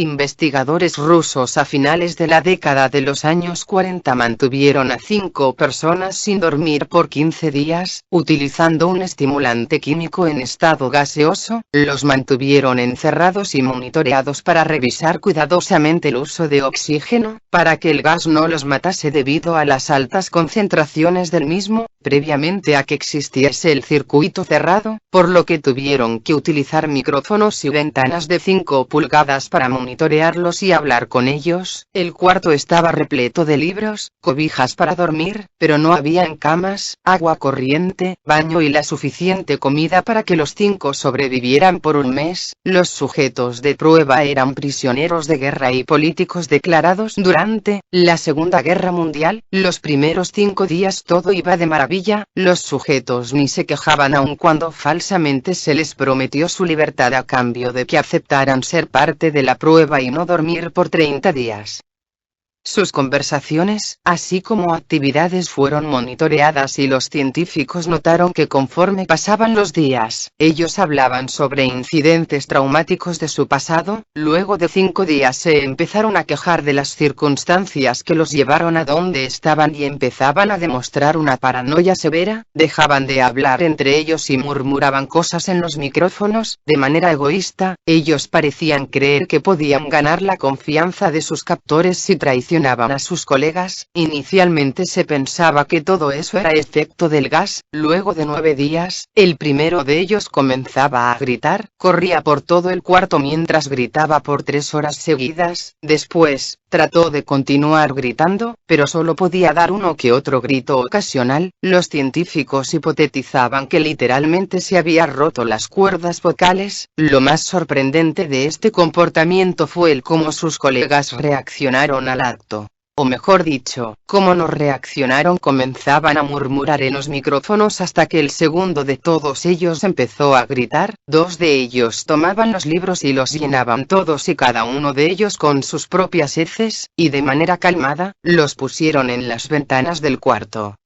Investigadores rusos a finales de la década de los años 40 mantuvieron a 5 personas sin dormir por 15 días, utilizando un estimulante químico en estado gaseoso. Los mantuvieron encerrados y monitoreados para revisar cuidadosamente el uso de oxígeno, para que el gas no los matase debido a las altas concentraciones del mismo, previamente a que existiese el circuito cerrado, por lo que tuvieron que utilizar micrófonos y ventanas de 5 pulgadas para monitorearlos y hablar con ellos. El cuarto estaba repleto de libros, cobijas para dormir, pero no habían camas, agua corriente, baño y la suficiente comida para que los 5 sobrevivieran por un mes. Los sujetos de prueba eran prisioneros de guerra y políticos declarados durante la Segunda Guerra Mundial. Los primeros 5 días todo iba de maravilla, los sujetos ni se quejaban aun cuando falsamente se les prometió su libertad a cambio de que aceptaran ser parte de la prueba y no dormir por 30 días. Sus conversaciones, así como actividades fueron monitoreadas y los científicos notaron que conforme pasaban los días, ellos hablaban sobre incidentes traumáticos de su pasado. Luego de 5 días se empezaron a quejar de las circunstancias que los llevaron a donde estaban y empezaban a demostrar una paranoia severa. Dejaban de hablar entre ellos y murmuraban cosas en los micrófonos, de manera egoísta. Ellos parecían creer que podían ganar la confianza de sus captores si traicionaban a sus colegas. Inicialmente se pensaba que todo eso era efecto del gas. Luego de 9 días, el primero de ellos comenzaba a gritar, corría por todo el cuarto mientras gritaba por 3 horas seguidas. Después, trató de continuar gritando, pero solo podía dar uno que otro grito ocasional. Los científicos hipotetizaban que literalmente se había roto las cuerdas vocales. Lo más sorprendente de este comportamiento fue el cómo sus colegas reaccionaron al acto. O mejor dicho, cómo no reaccionaron. Comenzaban a murmurar en los micrófonos hasta que el segundo de todos ellos empezó a gritar. 2 de ellos tomaban los libros y los llenaban todos y cada uno de ellos con sus propias heces, y de manera calmada, los pusieron en las ventanas del cuarto.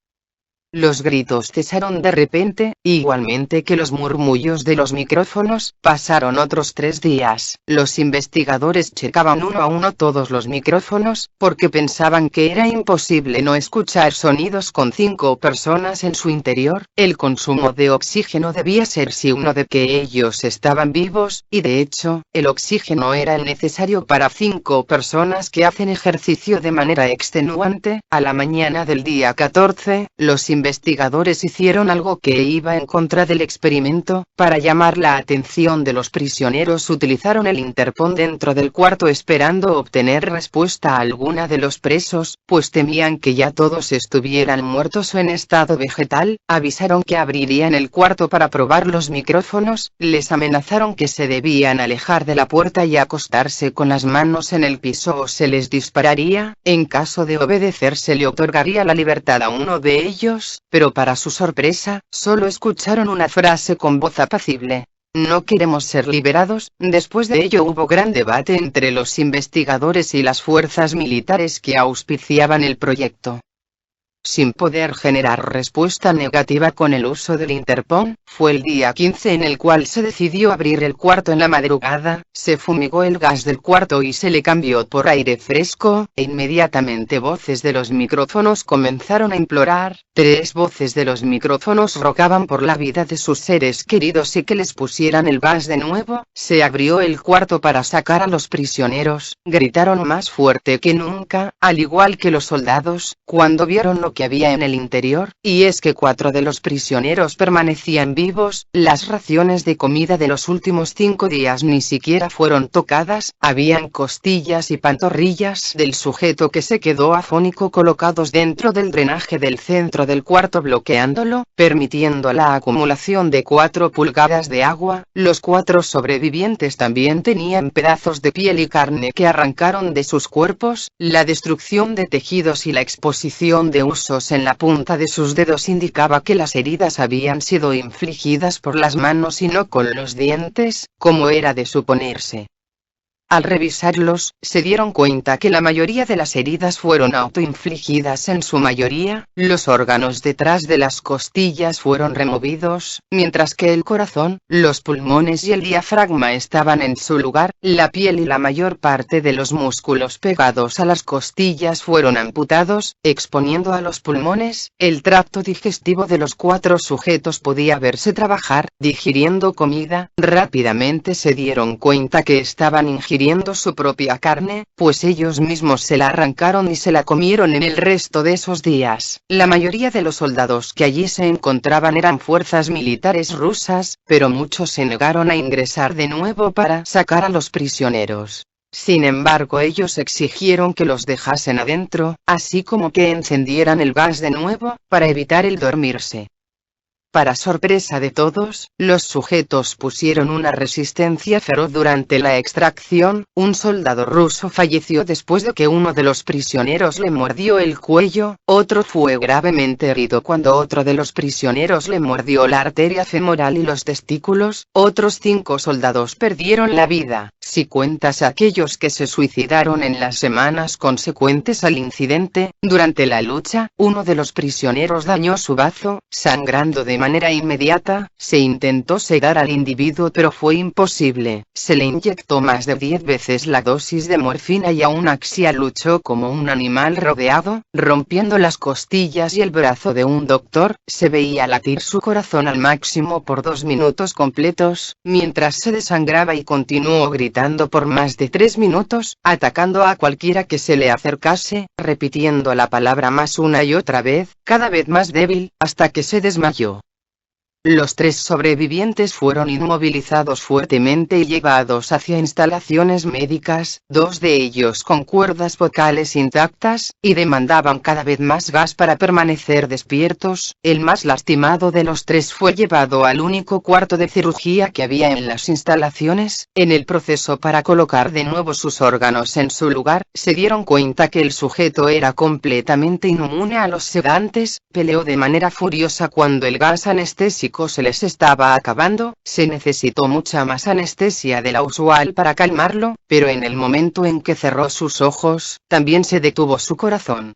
Los gritos cesaron de repente, igualmente que los murmullos de los micrófonos. Pasaron otros 3 días. Los investigadores checaban uno a uno todos los micrófonos, porque pensaban que era imposible no escuchar sonidos con 5 personas en su interior. El consumo de oxígeno debía ser si uno de que ellos estaban vivos, y de hecho, el oxígeno era el necesario para 5 personas que hacen ejercicio de manera extenuante. A la mañana del día 14, los investigadores hicieron algo que iba en contra del experimento. Para llamar la atención de los prisioneros utilizaron el interfón dentro del cuarto esperando obtener respuesta alguna de los presos, pues temían que ya todos estuvieran muertos o en estado vegetal. Avisaron que abrirían el cuarto para probar los micrófonos, les amenazaron que se debían alejar de la puerta y acostarse con las manos en el piso o se les dispararía. En caso de obedecer se le otorgaría la libertad a uno de ellos. Pero para su sorpresa, solo escucharon una frase con voz apacible: "No queremos ser liberados". Después de ello hubo gran debate entre los investigadores y las fuerzas militares que auspiciaban el proyecto. Sin poder generar respuesta negativa con el uso del interfón, fue el día 15 en el cual se decidió abrir el cuarto en la madrugada. Se fumigó el gas del cuarto y se le cambió por aire fresco, e inmediatamente voces de los micrófonos comenzaron a implorar. 3 voces de los micrófonos rogaban por la vida de sus seres queridos y que les pusieran el gas de nuevo. Se abrió el cuarto para sacar a los prisioneros. Gritaron más fuerte que nunca, al igual que los soldados, cuando vieron lo que había en el interior, y es que 4 de los prisioneros permanecían vivos. Las raciones de comida de los últimos 5 días ni siquiera fueron tocadas. Habían costillas y pantorrillas del sujeto que se quedó afónico colocados dentro del drenaje del centro del cuarto, bloqueándolo, permitiendo la acumulación de 4 pulgadas de agua. Los 4 sobrevivientes también tenían pedazos de piel y carne que arrancaron de sus cuerpos. La destrucción de tejidos y la exposición de huesos en la punta de sus dedos indicaba que las heridas habían sido infligidas por las manos y no con los dientes, como era de suponerse. Al revisarlos, se dieron cuenta que la mayoría de las heridas fueron autoinfligidas. En su mayoría, los órganos detrás de las costillas fueron removidos, mientras que el corazón, los pulmones y el diafragma estaban en su lugar. La piel y la mayor parte de los músculos pegados a las costillas fueron amputados, exponiendo a los pulmones. El tracto digestivo de los 4 sujetos podía verse trabajar, digiriendo comida. Rápidamente se dieron cuenta que estaban ingiriendo su propia carne, pues ellos mismos se la arrancaron y se la comieron en el resto de esos días. La mayoría de los soldados que allí se encontraban eran fuerzas militares rusas, pero muchos se negaron a ingresar de nuevo para sacar a los prisioneros. Sin embargo, ellos exigieron que los dejasen adentro, así como que encendieran el gas de nuevo, para evitar el dormirse. Para sorpresa de todos, los sujetos pusieron una resistencia feroz durante la extracción. Un soldado ruso falleció después de que uno de los prisioneros le mordió el cuello, otro fue gravemente herido cuando otro de los prisioneros le mordió la arteria femoral y los testículos. Otros 5 soldados perdieron la vida, si cuentas a aquellos que se suicidaron en las semanas consecuentes al incidente. Durante la lucha, uno de los prisioneros dañó su bazo, sangrando de manera inmediata. Se intentó sedar al individuo pero fue imposible. Se le inyectó más de 10 veces la dosis de morfina y aún así luchó como un animal rodeado, rompiendo las costillas y el brazo de un doctor. Se veía latir su corazón al máximo por 2 minutos completos, mientras se desangraba y continuó gritando por más de 3 minutos, atacando a cualquiera que se le acercase, repitiendo la palabra más una y otra vez, cada vez más débil, hasta que se desmayó. Los 3 sobrevivientes fueron inmovilizados fuertemente y llevados hacia instalaciones médicas, 2 de ellos con cuerdas vocales intactas, y demandaban cada vez más gas para permanecer despiertos. El más lastimado de los 3 fue llevado al único cuarto de cirugía que había en las instalaciones. En el proceso para colocar de nuevo sus órganos en su lugar, se dieron cuenta que el sujeto era completamente inmune a los sedantes. Peleó de manera furiosa cuando el gas anestésico se les estaba acabando. Se necesitó mucha más anestesia de la usual para calmarlo, pero en el momento en que cerró sus ojos, también se detuvo su corazón.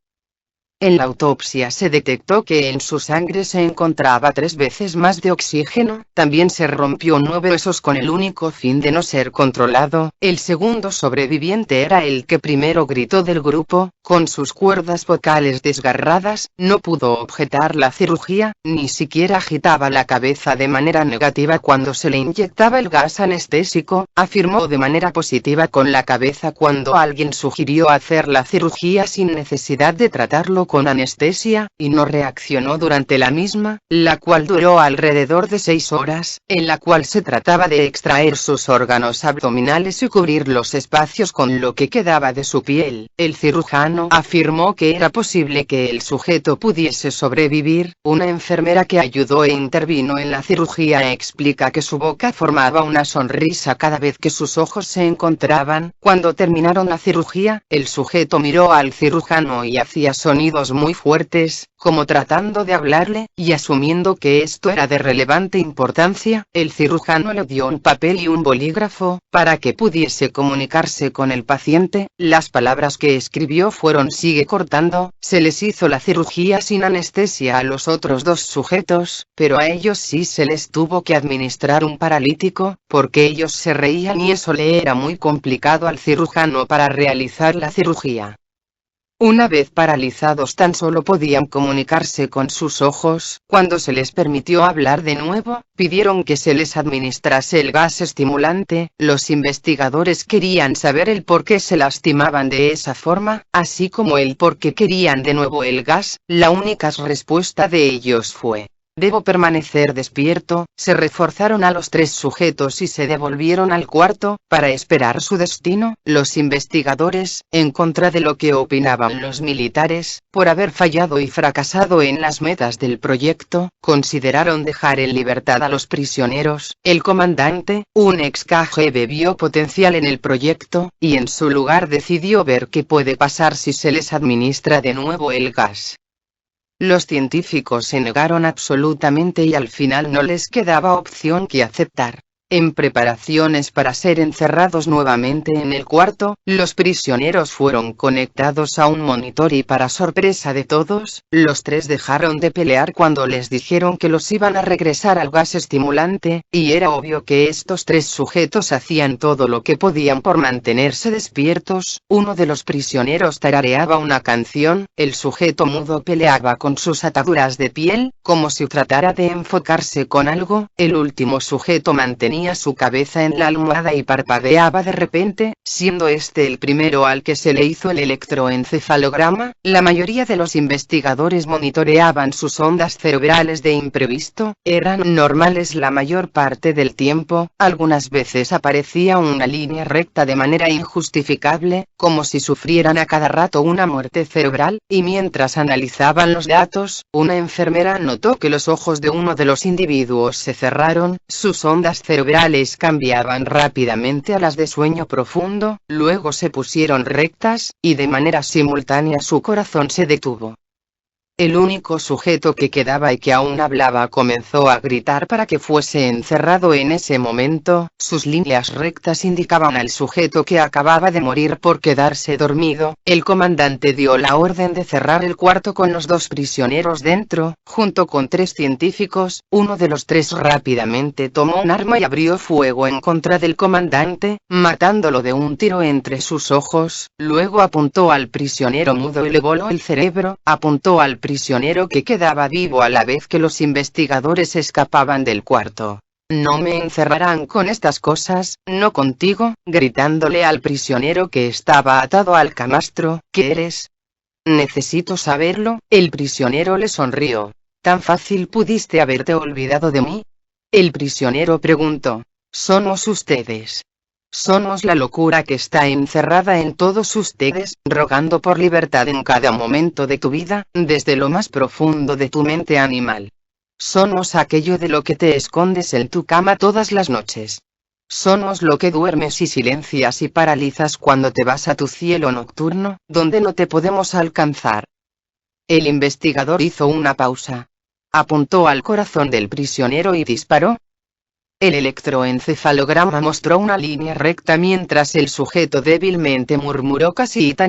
En la autopsia se detectó que en su sangre se encontraba 3 veces más de oxígeno. También se rompió 9 huesos con el único fin de no ser controlado. El segundo sobreviviente era el que primero gritó del grupo, con sus cuerdas vocales desgarradas. No pudo objetar la cirugía, ni siquiera agitaba la cabeza de manera negativa cuando se le inyectaba el gas anestésico. Afirmó de manera positiva con la cabeza cuando alguien sugirió hacer la cirugía sin necesidad de tratarlo con anestesia, y no reaccionó durante la misma, la cual duró alrededor de 6 horas, en la cual se trataba de extraer sus órganos abdominales y cubrir los espacios con lo que quedaba de su piel. El cirujano afirmó que era posible que el sujeto pudiese sobrevivir. Una enfermera que ayudó e intervino en la cirugía explica que su boca formaba una sonrisa cada vez que sus ojos se encontraban. Cuando terminaron la cirugía, el sujeto miró al cirujano y hacía sonidos muy fuertes, como tratando de hablarle, y asumiendo que esto era de relevante importancia, el cirujano le dio un papel y un bolígrafo, para que pudiese comunicarse con el paciente. Las palabras que escribió fueron: sigue cortando. Se les hizo la cirugía sin anestesia a los otros 2 sujetos, pero a ellos sí se les tuvo que administrar un paralítico, porque ellos se reían y eso le era muy complicado al cirujano para realizar la cirugía. Una vez paralizados tan solo podían comunicarse con sus ojos. Cuando se les permitió hablar de nuevo, pidieron que se les administrase el gas estimulante. Los investigadores querían saber el por qué se lastimaban de esa forma, así como el por qué querían de nuevo el gas. La única respuesta de ellos fue: debo permanecer despierto. Se reforzaron a los 3 sujetos y se devolvieron al cuarto, para esperar su destino. Los investigadores, en contra de lo que opinaban los militares, por haber fallado y fracasado en las metas del proyecto, consideraron dejar en libertad a los prisioneros. El comandante, un ex KGB, vio potencial en el proyecto, y en su lugar decidió ver qué puede pasar si se les administra de nuevo el gas. Los científicos se negaron absolutamente y al final no les quedaba opción que aceptar. En preparaciones para ser encerrados nuevamente en el cuarto, los prisioneros fueron conectados a un monitor y para sorpresa de todos, los tres dejaron de pelear cuando les dijeron que los iban a regresar al gas estimulante, y era obvio que estos tres sujetos hacían todo lo que podían por mantenerse despiertos. Uno de los prisioneros tarareaba una canción, el sujeto mudo peleaba con sus ataduras de piel, como si tratara de enfocarse con algo, el último sujeto mantenía su cabeza en la almohada y parpadeaba de repente, siendo este el primero al que se le hizo el electroencefalograma. La mayoría de los investigadores monitoreaban sus ondas cerebrales de imprevisto, eran normales la mayor parte del tiempo, algunas veces aparecía una línea recta de manera injustificable, como si sufrieran a cada rato una muerte cerebral, y mientras analizaban los datos, una enfermera notó que los ojos de uno de los individuos se cerraron, sus ondas cerebrales cambiaban rápidamente a las de sueño profundo, luego se pusieron rectas, y de manera simultánea su corazón se detuvo. El único sujeto que quedaba y que aún hablaba comenzó a gritar para que fuese encerrado en ese momento, sus líneas rectas indicaban al sujeto que acababa de morir por quedarse dormido. El comandante dio la orden de cerrar el cuarto con los dos prisioneros dentro, junto con 3 científicos. Uno de los 3 rápidamente tomó un arma y abrió fuego en contra del comandante, matándolo de un tiro entre sus ojos, luego apuntó al prisionero mudo y le voló el cerebro, apuntó al prisionero que quedaba vivo a la vez que los investigadores escapaban del cuarto. No me encerrarán con estas cosas, no contigo, gritándole al prisionero que estaba atado al camastro. ¿Qué eres? Necesito saberlo. El prisionero le sonrió. ¿Tan fácil pudiste haberte olvidado de mí? El prisionero preguntó. Somos ustedes. Somos la locura que está encerrada en todos ustedes, rogando por libertad en cada momento de tu vida, desde lo más profundo de tu mente animal. Somos aquello de lo que te escondes en tu cama todas las noches. Somos lo que duermes y silencias y paralizas cuando te vas a tu cielo nocturno, donde no te podemos alcanzar. El investigador hizo una pausa. Apuntó al corazón del prisionero y disparó. El electroencefalograma mostró una línea recta mientras el sujeto débilmente murmuró casi tan